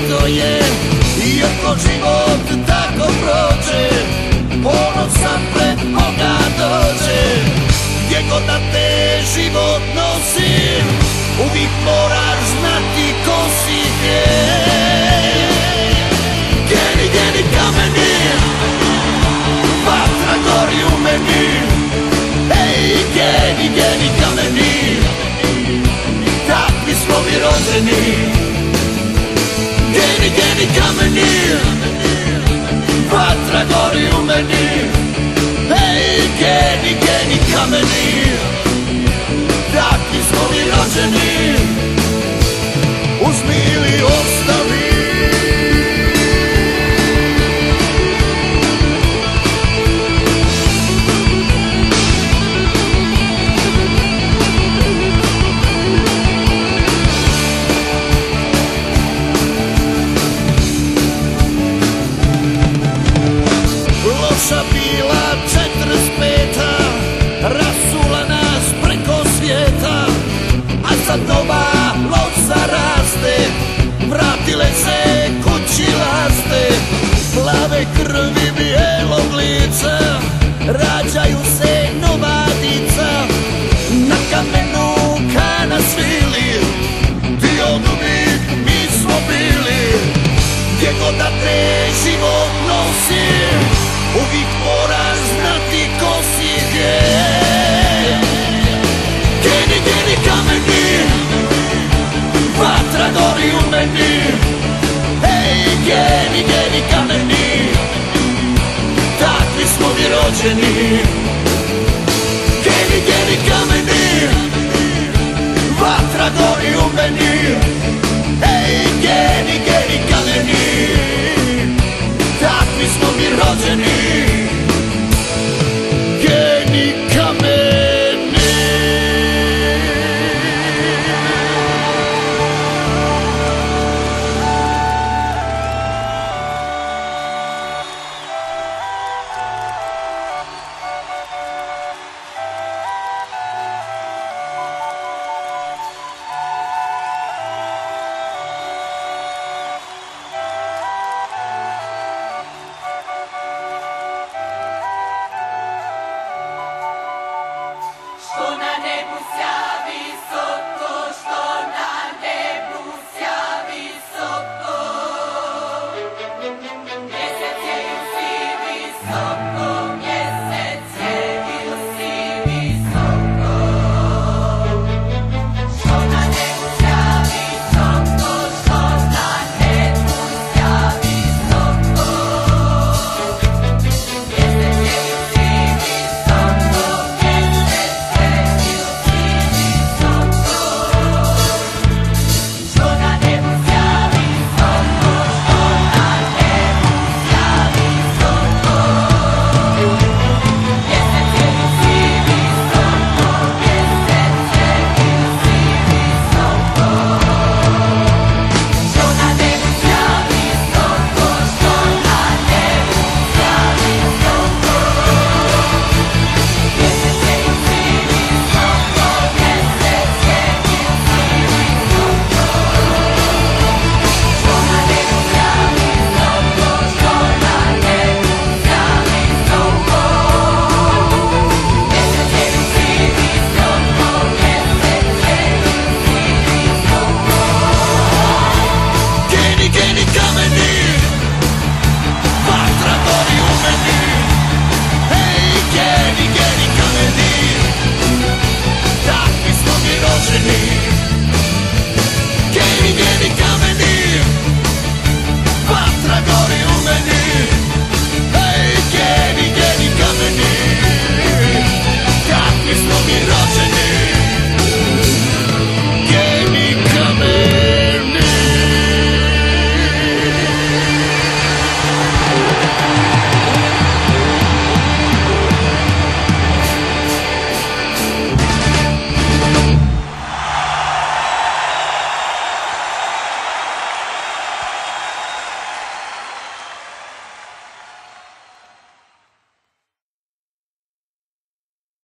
to je, iako život tako prođe, ponosan pred Boga dođe. Gdje god da te život nosi, uvijek moraš znati ko si gdje. Geni, geni kameni, vatra gori u meni. Ej, geni, geni kameni, takvi smo mi rođeni. Geni, geni kameni, vatra gori u meni. Ej, geni, geni kameni, takvi smo mi rođeni. Uzmi ili ostavi, loša bila 45-a, rasula nas preko svijeta, a sad nova loza raste, vratile se kući laste. Plave krvi bijelog lica, rađaju se nova dica, na kamenu kana svili, ti oduvijek mi smo bili. Gdje god da te život nosi, uvijek moraš znati ko si gdje. Geni, geni kameni, vatra gori u meni. Ej, geni, geni kameni, takvi smo mi rođeni.